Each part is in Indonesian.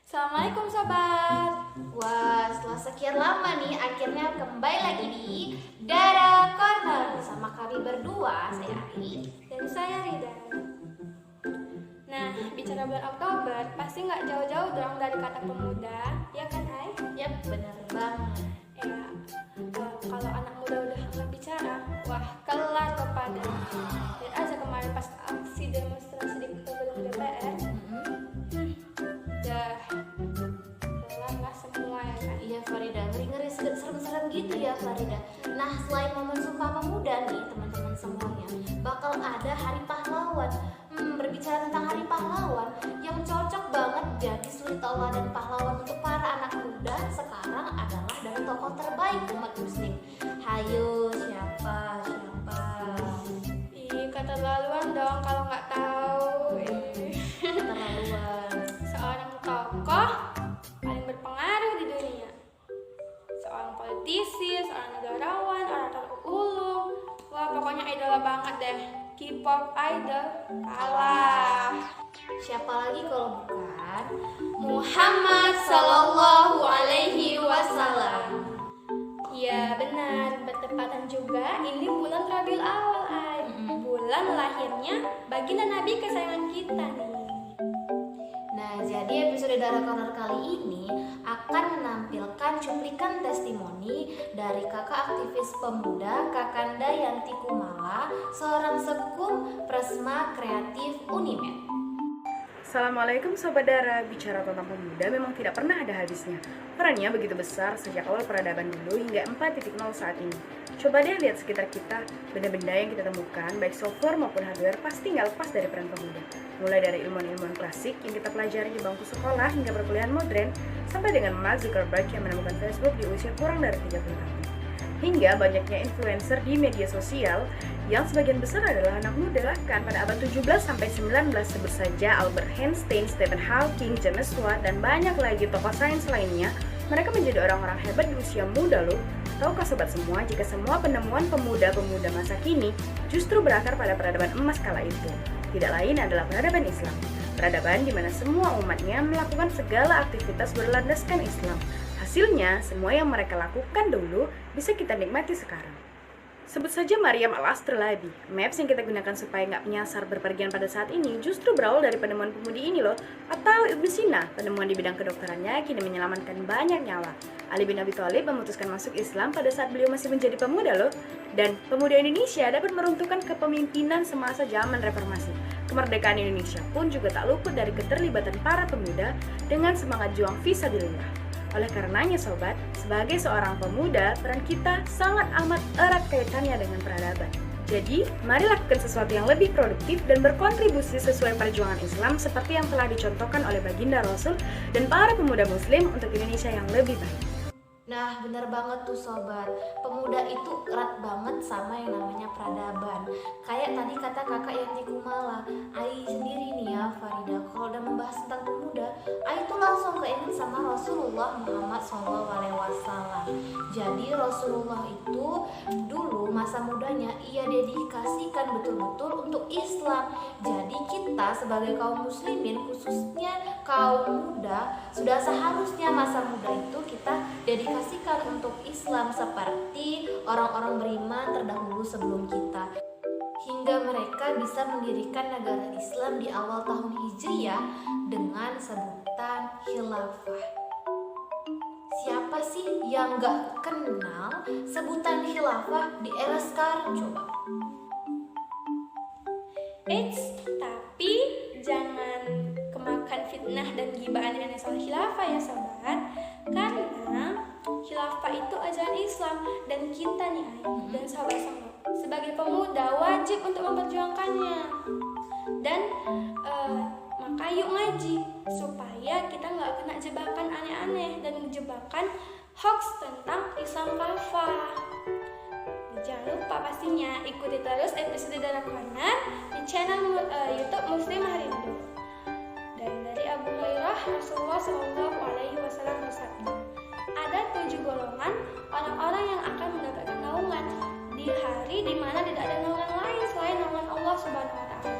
Assalamualaikum sobat. Wah, setelah sekian lama nih akhirnya kembali lagi di Dara Corner bersama kami berdua, saya Ari dan saya Rida. Nah, bicara bulan Oktober pasti nggak jauh-jauh dong dari kata pemuda, ya kan Ai? Yap, bener banget. Ya, kalau anak muda udah angkat bicara, wah kelar loh pada. Lihat aja kemarin pas aksi demonstrasi di gedung DPR, dah kelar lah semua ya kan? Iya Farida, ngeri-ngeri serem-serem gitu ya Farida. Nah, selain momen Sumpah Pemuda nih teman-teman semuanya, bakal ada Hari Pahlawan. Berbicara tentang Hari Pahlawan yang cocok banget jadi suri tauladan pahlawan untuk para anak muda sekarang adalah dari tokoh terbaik umat muslim. Hayo, siapa? Ih, keterlaluan dong kalau nggak tahu. Keterlaluan. Seorang tokoh paling berpengaruh di dunia, seorang politisi, seorang negarawan, orator ulung. Wah, pokoknya idola banget deh. K-pop idol kalah. Siapa lagi kalau bukan Muhammad Sallallahu Alaihi Wasallam. Ya benar, bertepatan juga ini bulan Rabiul Awal, Ay. Bulan lahirnya baginda Nabi kesayangan kita nih. Nah, jadi episode Dara Corner kali ini akan menampilkan cuplikan testimoni dari kakak aktivis pemuda Kakanda Yanti Kumala, seorang sekum Presma Kreatif Unimed. Assalamualaikum Sobat Dara, bicara tentang pemuda memang tidak pernah ada habisnya. Perannya begitu besar sejak awal peradaban dulu hingga 4.0 saat ini. Coba deh lihat sekitar kita, benda-benda yang kita temukan, baik software maupun hardware pasti nggak lepas dari peran pemuda. Mulai dari ilmuwan-ilmuwan klasik yang kita pelajari di bangku sekolah hingga perkuliahan modern, sampai dengan Mark Zuckerberg yang menemukan Facebook di usia kurang dari 30 tahun. Hingga banyaknya influencer di media sosial yang sebagian besar adalah anak muda kan pada abad 17 sampai 19, sebut saja Albert Einstein, Stephen Hawking, James Watt, dan banyak lagi tokoh sains lainnya. Mereka menjadi orang-orang hebat di usia muda loh. Tahukah sobat semua jika semua penemuan pemuda-pemuda masa kini justru berakar pada peradaban emas kala itu? Tidak lain adalah peradaban Islam. Peradaban di mana semua umatnya melakukan segala aktivitas berlandaskan Islam. Hasilnya, semua yang mereka lakukan dulu bisa kita nikmati sekarang. Sebut saja Maryam al-Astrolabi. Maps yang kita gunakan supaya nggak menyasar berpergian pada saat ini justru berawal dari penemuan pemudi ini loh. Atau Ibnu Sina, penemuan di bidang kedokterannya kini menyelamatkan banyak nyawa. Ali bin Abi Thalib memutuskan masuk Islam pada saat beliau masih menjadi pemuda loh. Dan pemuda Indonesia dapat meruntuhkan kepemimpinan semasa zaman reformasi. Kemerdekaan Indonesia pun juga tak luput dari keterlibatan para pemuda dengan semangat juang fisabilillah. Oleh karenanya sobat, sebagai seorang pemuda, peran kita sangat amat erat kaitannya dengan peradaban. Jadi, mari lakukan sesuatu yang lebih produktif dan berkontribusi sesuai perjuangan Islam seperti yang telah dicontohkan oleh baginda Rasul dan para pemuda muslim untuk Indonesia yang lebih baik. Nah, bener banget tuh sobat, pemuda itu erat banget sama yang namanya peradaban. Kayak tadi kata kakak Yanti Kumala, Ai sendiri nih ya Farida, kalau udah membahas tentang pemuda, Ai tuh langsung keinget sama Rasulullah Muhammad SAW. Jadi Rasulullah itu dulu masa mudanya ia dedikasikan betul-betul untuk Islam. Jadi kita sebagai kaum muslimin, khususnya kaum muda, sudah seharusnya masa muda itu kita dedikasikan untuk Islam seperti orang-orang beriman terdahulu sebelum kita, hingga mereka bisa mendirikan negara Islam di awal tahun Hijriah dengan sebutan khilafah. Siapa sih yang gak kenal sebutan khilafah di era sekarang coba? Eits, tapi jangan kemakan fitnah dan gibah aneh-aneh soal khilafah ya sobat. Karena khilafah itu ajaran Islam dan kita nih dan sahabat semua sebagai pemuda wajib untuk memperjuangkannya. Dan maka yuk ngaji supaya kita nggak kena jebakan aneh-aneh dan jebakan hoax tentang Islam kafah. Jangan lupa pastinya ikuti terus episode Dara Corner di channel YouTube Muslimah Rindu. Dan dari Abu Hurairah, Rasulullah Shallallahu Alaihi Wasallam bersabda, ada 7 golongan orang-orang yang akan mendapatkan naungan di hari di mana tidak ada naungan lain selain naungan Allah Subhanahu Wa Taala.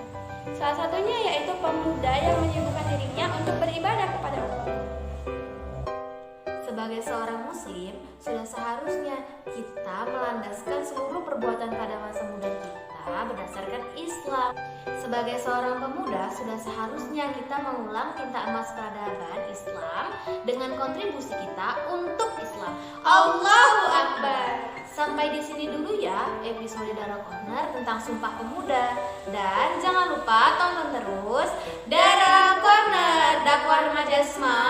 Salah satunya yaitu pemuda yang menyibukkan dirinya untuk beribadah kepada Allah. Sebagai seorang muslim, sudah seharusnya kita melandaskan seluruh perbuatan pada masa muda kita berdasarkan Islam. Sebagai seorang pemuda, sudah seharusnya kita mengulang tinta emas peradaban Islam dengan kontribusi kita untuk Islam. Allahu Akbar. Sampai di sini dulu ya episode Dara Corner tentang Sumpah Pemuda. Dan jangan lupa tonton terus Dara Corner, dakwah remaja Smart